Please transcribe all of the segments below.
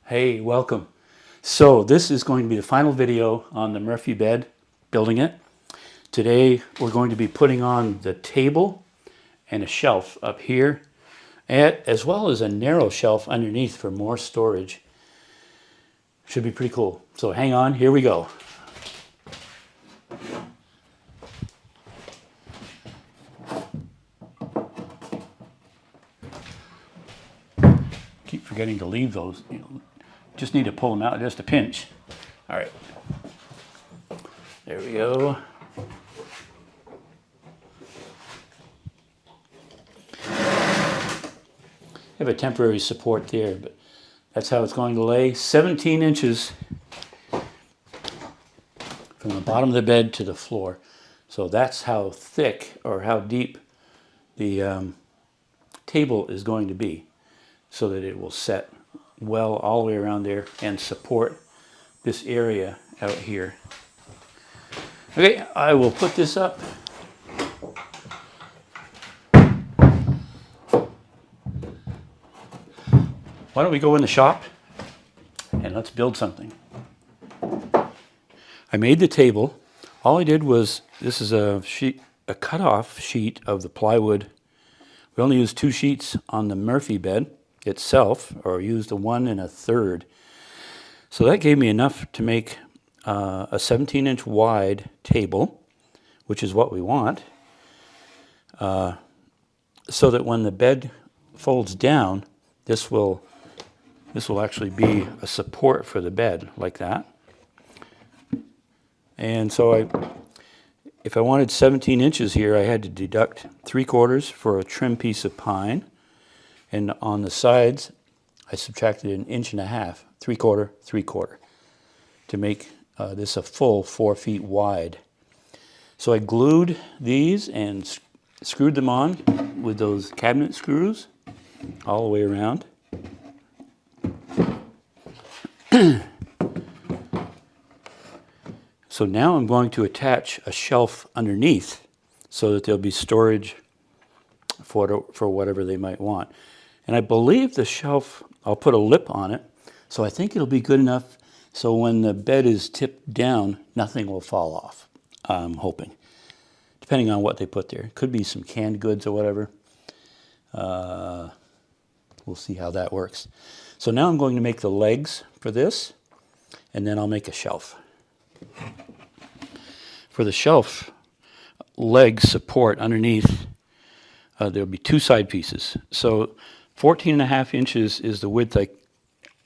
Hey, welcome. So this is going to be the final video on the Murphy bed, building it. Today we're going to be putting on the table and a shelf up here, as well as a narrow shelf underneath for more storage. Should be pretty cool. So hang on, here we go. Keep forgetting to leave those. Just need to pull them out just a pinch. All right. There we go. I have a temporary support there, but that's how it's going to lay. 17 inches from the bottom of the bed to the floor. So that's how thick or how deep the table is going to be, so that it will set well all the way around there and support this area out here. Okay, I will put this up. Why don't we go in the shop and let's build something. I made the table. All I did was, this is a cut-off sheet of the plywood. We only used 2 sheets on the Murphy bed itself, or used a 1 1/3. So that gave me enough to make a 17-inch wide table, which is what we want, so that when the bed folds down, this will actually be a support for the bed, like that. And so if I wanted 17 inches here, I had to deduct 3/4 for a trim piece of pine. And on the sides, I subtracted 1.5 inches, 3/4, 3/4, to make this a full 4 feet wide. So I glued these and screwed them on with those cabinet screws all the way around. So now I'm going to attach a shelf underneath so that there'll be storage for whatever they might want. And I believe the shelf, I'll put a lip on it, so I think it'll be good enough so when the bed is tipped down, nothing will fall off, I'm hoping, depending on what they put there. It could be some canned goods or whatever. We'll see how that works. So now I'm going to make the legs for this, and then I'll make a shelf. For the shelf leg support underneath, there'll be 2 side pieces. So 14.5 inches is the width. I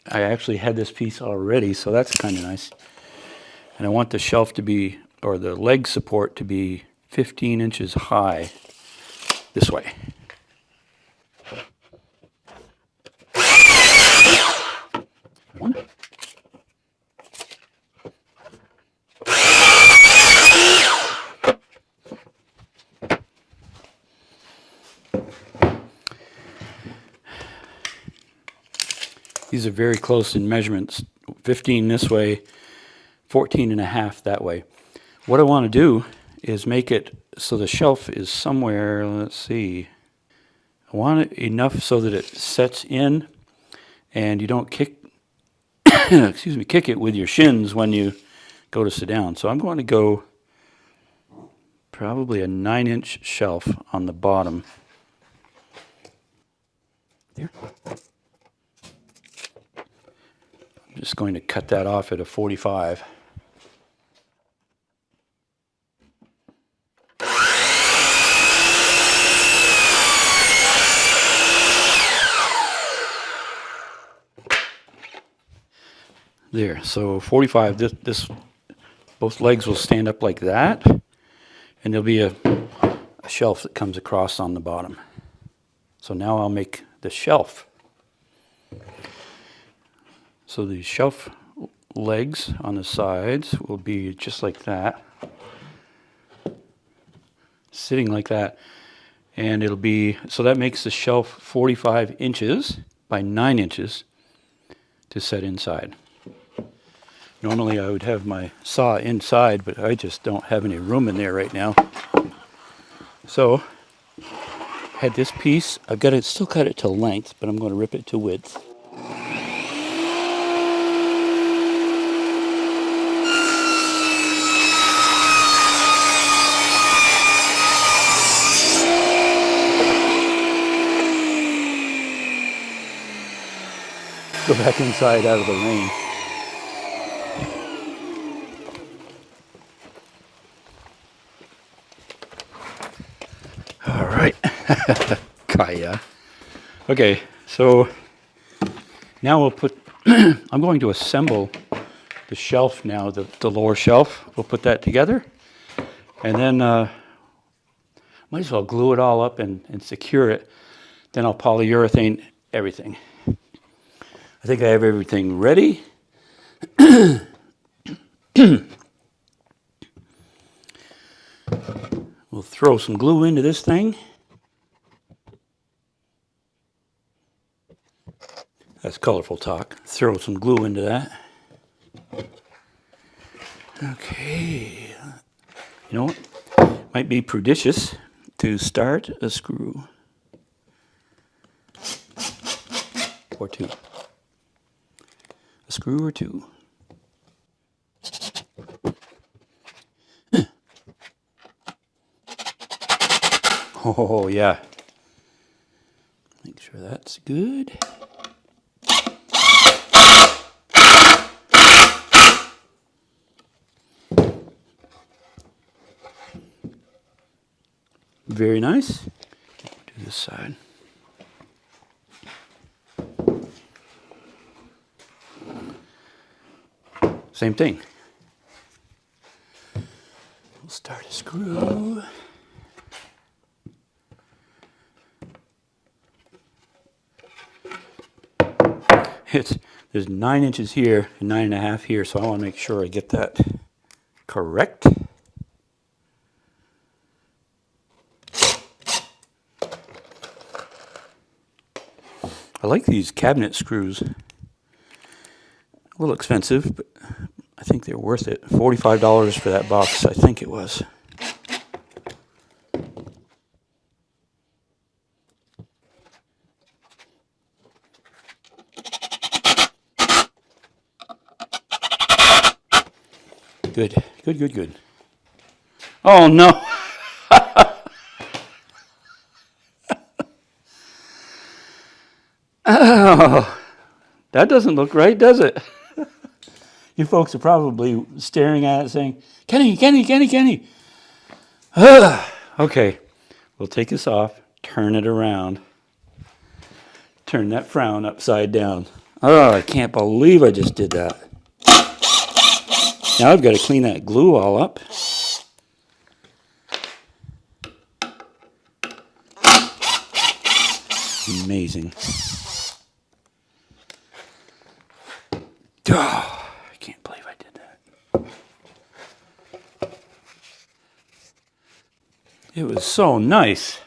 actually had this piece already, so that's kind of nice. And I want the shelf to be, or the leg support to be 15 inches high this way. One. These are very close in measurements, 15 this way, 14.5 that way. What I want to do is make it so the shelf is somewhere, let's see, I want it enough so that it sets in and you don't kick kick it with your shins when you go to sit down. So I'm going to go probably a 9-inch shelf on the bottom. There. I'm just going to cut that off at a 45. There, so 45, this both legs will stand up like that, and there'll be a shelf that comes across on the bottom. So now I'll make the shelf. So the shelf legs on the sides will be just like that, sitting like that, and it'll be, so that makes the shelf 45 inches by 9 inches to set inside. Normally I would have my saw inside, but I just don't have any room in there right now. So had this piece, I've got to still cut it to length, but I'm going to rip it to width. Go back inside out of the rain. All right. Kaya. Okay, so now we'll put, I'm going to assemble the shelf now, the lower shelf. We'll put that together. And then might as well glue it all up and secure it. Then I'll polyurethane everything. I think I have everything ready. We'll throw some glue into this thing. That's colorful talk. Throw some glue into that. Okay. You know what? Might be prudicious to start a screw. Or two. A screw or two. Oh, yeah. Make sure that's good. Very nice. Do this side. Same thing. We'll start a screw. There's 9 inches here and 9.5 here, so I want to make sure I get that correct. I like these cabinet screws. A little expensive, but I think they're worth it. $45 for that box, I think it was. Good, good, good, good. Oh no! Oh, that doesn't look right, does it? You folks are probably staring at it saying, Kenny, Kenny, Kenny, Kenny. Okay, we'll take this off, turn it around. Turn that frown upside down. Oh, I can't believe I just did that. Now I've got to clean that glue all up. Amazing. Oh, I can't believe I did that. It was so nice.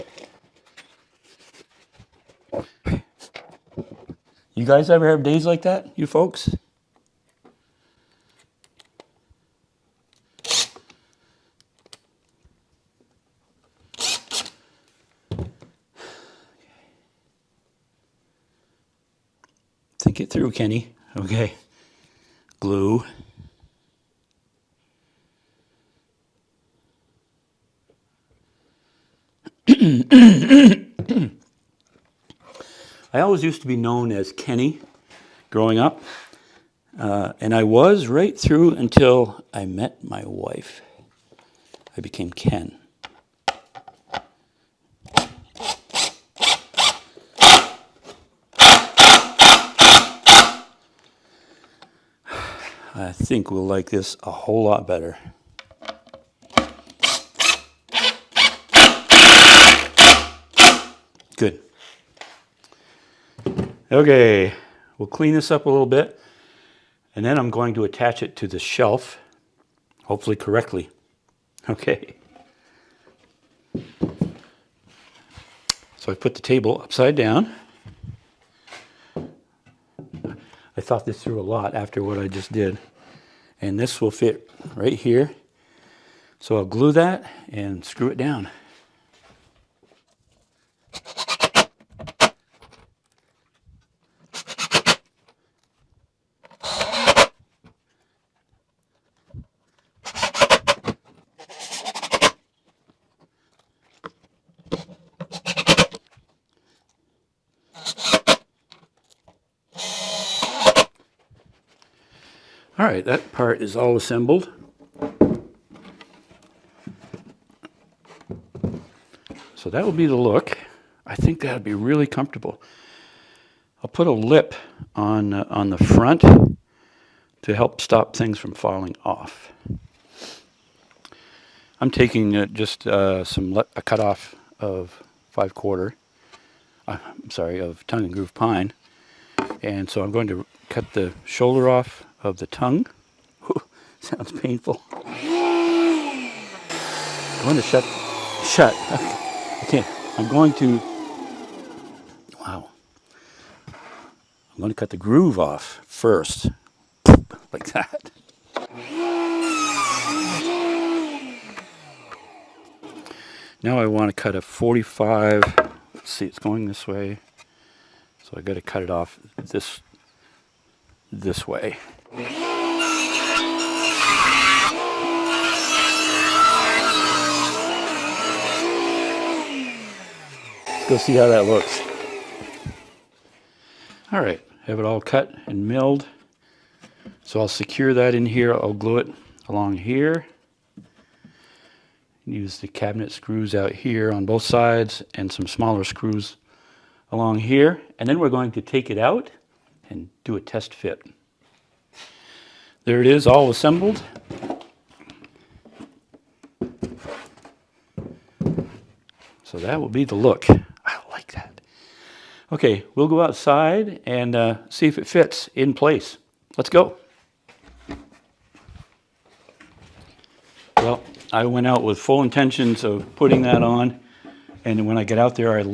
You guys ever have days like that, you folks? Think it through, Kenny. Okay. Glue. I always used to be known as Kenny growing up, and I was right through until I met my wife. I became Ken. I think we'll like this a whole lot better. Good. Okay, we'll clean this up a little bit, and then I'm going to attach it to the shelf, hopefully correctly. Okay. So I put the table upside down. I thought this through a lot after what I just did. And this will fit right here. So I'll glue that and screw it down. All right, that part is all assembled. So that will be the look. I think that'd be really comfortable. I'll put a lip on the front to help stop things from falling off. I'm taking just a cutoff of 5/4. I'm sorry, of tongue and groove pine, and so I'm going to cut the shoulder off of the tongue. Sounds painful. I'm going to shut. I can't. I'm going to. Wow. I'm going to cut the groove off first, like that. Now I want to cut a 45. Let's see, it's going this way, so I got to cut it off this way. Let's go see how that looks. All right, have it all cut and milled. So I'll secure that in here. I'll glue it along here. Use the cabinet screws out here on both sides and some smaller screws along here. And then we're going to take it out and do a test fit. There it is, all assembled. So that will be the look. I like that. Okay, we'll go outside and see if it fits in place. Let's go. Well, I went out with full intentions of putting that on, and when I get out there, I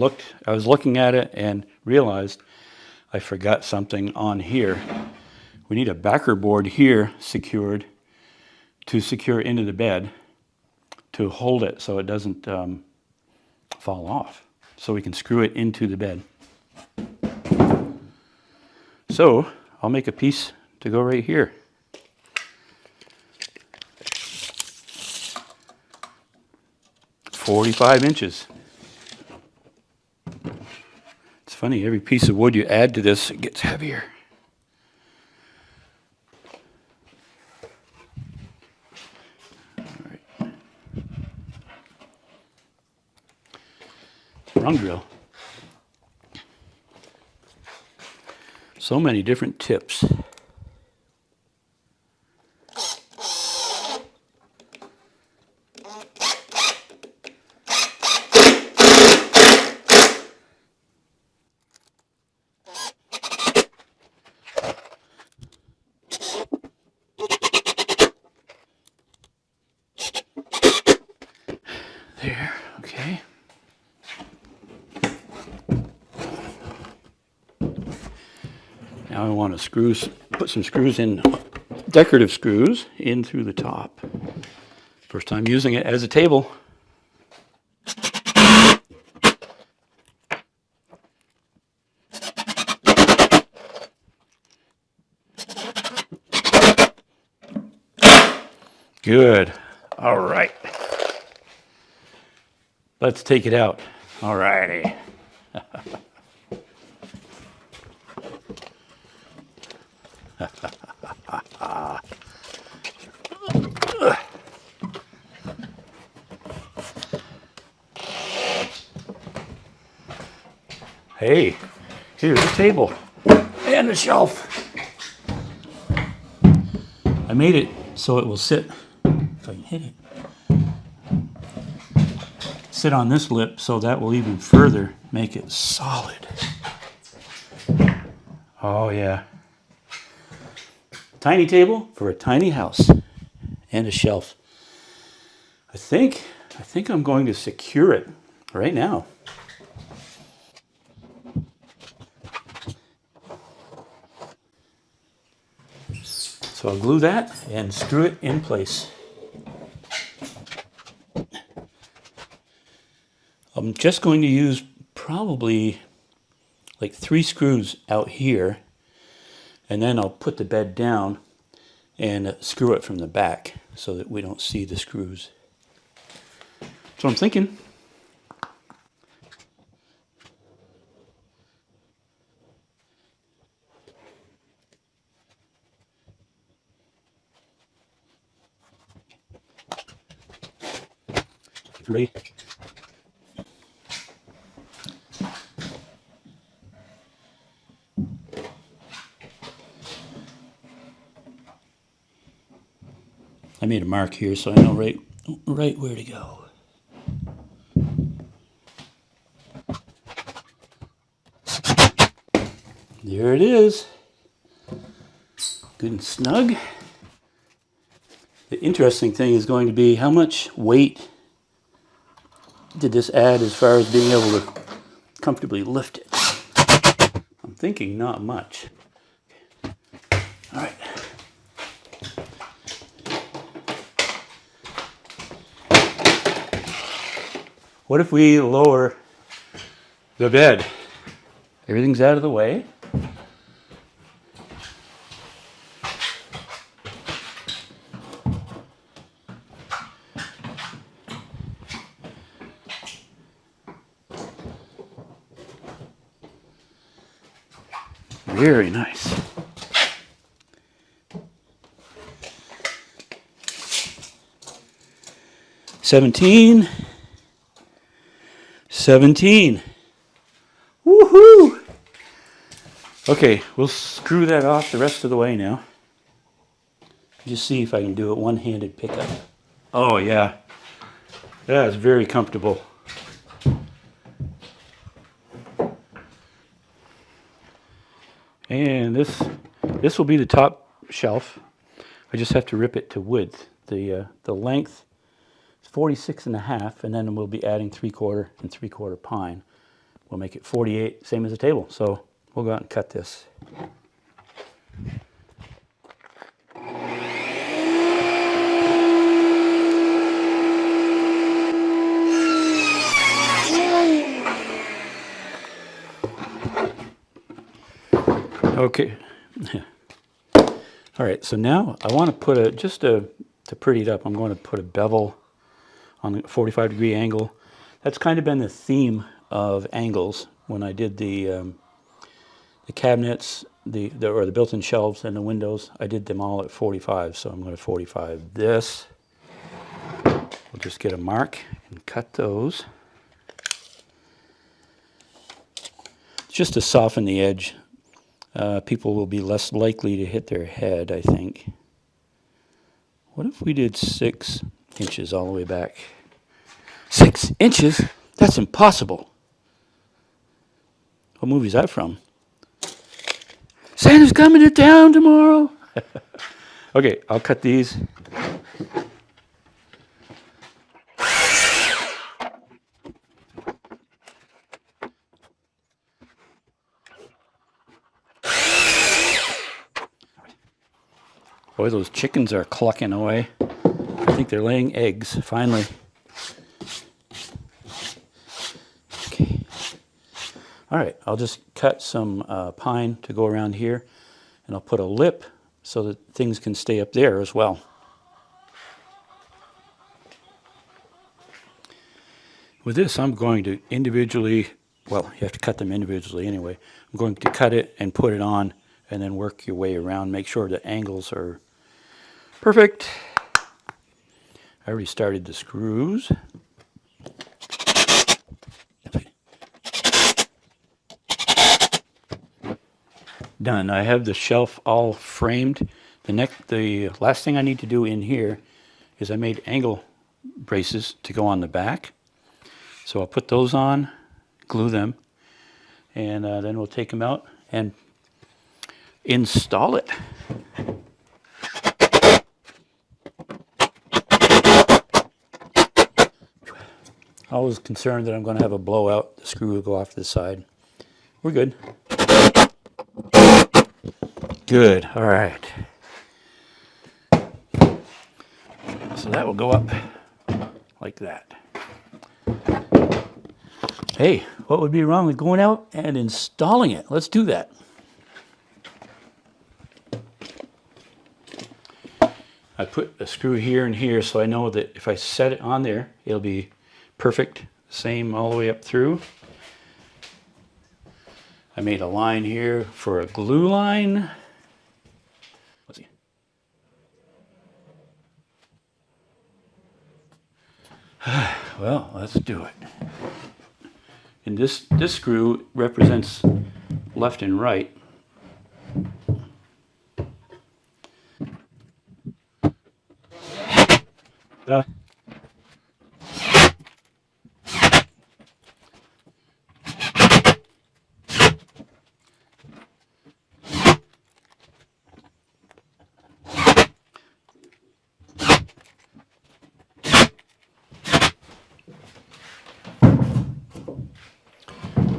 was looking at it and realized I forgot something on here. We need a backer board here secured to secure into the bed to hold it so it doesn't fall off, so we can screw it into the bed. So I'll make a piece to go right here. "45" It's funny, every piece of wood you add to this, it gets heavier. All right. Rung drill. So many different tips. There, okay. Now I want to put some screws in, decorative screws in through the top. First time using it as a table. Good. All right. Let's take it out. All righty. Hey, here's a table and a shelf. I made it so it will sit, if I can hit it, sit on this lip, so that will even further make it solid. Oh yeah. Tiny table for a tiny house and a shelf. I think I'm going to secure it right now. So I'll glue that and screw it in place. I'm just going to use probably like 3 screws out here, and then I'll put the bed down and screw it from the back so that we don't see the screws. That's what I'm thinking. Ready? I made a mark here so I know right where to go. There it is. Good and snug. The interesting thing is going to be how much weight did this add as far as being able to comfortably lift it. I'm thinking not much. All right. What if we lower the bed? Everything's out of the way. Very nice. $17. Woohoo! Okay, we'll screw that off the rest of the way now. Just see if I can do it one-handed pickup. Oh yeah, that is very comfortable. And this will be the top shelf. I just have to rip it to width. The length is 46.5, and then we'll be adding 3/4 and 3/4 pine. We'll make it 48, same as the table. So we'll go out and cut this. Okay. All right, so now I want to put to pretty it up, I'm going to put a bevel on a 45-degree angle. That's kind of been the theme of angles when I did the cabinets, the built-in shelves and the windows. I did them all at 45, so I'm going to 45 this. We'll just get a mark and cut those. Just to soften the edge. People will be less likely to hit their head, I think. What if we did 6 inches all the way back? 6 inches? That's impossible. What movie is that from? Santa's coming to town tomorrow. Okay, I'll cut these. Boy, those chickens are clucking away. I think they're laying eggs, finally. Okay. All right, I'll just cut some pine to go around here, and I'll put a lip so that things can stay up there as well. With this, I'm going to individually, well, you have to cut them individually anyway. I'm going to cut it and put it on, and then work your way around. Make sure the angles are perfect. I already started the screws. Done. I have the shelf all framed. The last thing I need to do in here is I made angle braces to go on the back. So I'll put those on, glue them, and then we'll take them out and install it. I was concerned that I'm going to have a blowout. The screw will go off to the side. We're good. Good. All right. So that will go up like that. Hey, what would be wrong with going out and installing it? Let's do that. I put a screw here and here so I know that if I set it on there, it'll be perfect. Same all the way up through. I made a line here for a glue line. Let's see. Well, let's do it. And this screw represents left and right. Uh,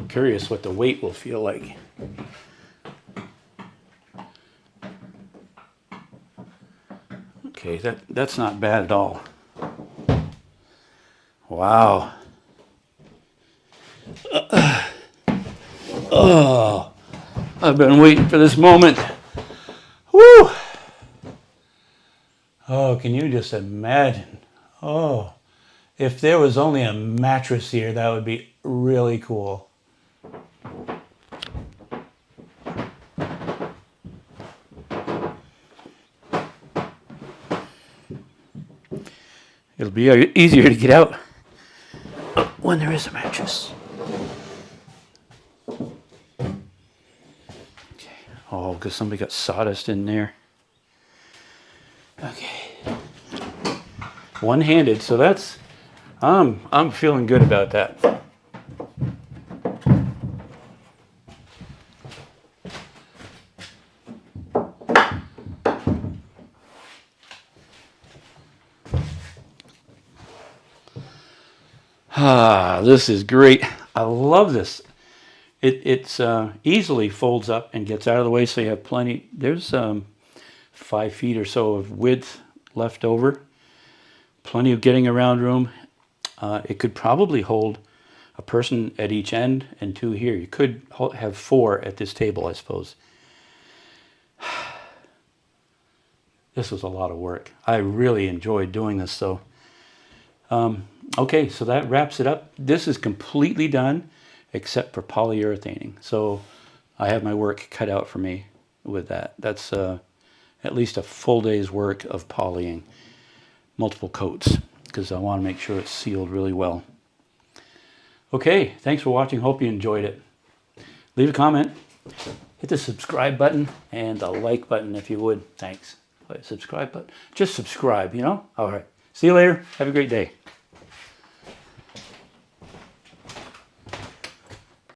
Curious what the weight will feel like. Okay, that's not bad at all. Wow. Oh, I've been waiting for this moment. Woo! Oh, can you just imagine? Oh, if there was only a mattress here, that would be really cool. It'll be easier to get out when there is a mattress. Okay. Oh, because somebody got sawdust in there. Okay. One-handed, so that's I'm feeling good about that. Ah, this is great. I love this. It's easily folds up and gets out of the way, so you have plenty. There's 5 feet or so of width left over. Plenty of getting around room. It could probably hold a person at each end and 2 here. You could have 4 at this table, I suppose. This was a lot of work. I really enjoyed doing this, so. Okay, so that wraps it up. This is completely done except for polyurethaning. So I have my work cut out for me with that. That's at least a full day's work of polying, multiple coats, because I want to make sure it's sealed really well. Okay, thanks for watching. Hope you enjoyed it. Leave a comment, hit the subscribe button and the like button if you would. Thanks. Subscribe button. Just subscribe, you know? All right. See you later. Have a great day.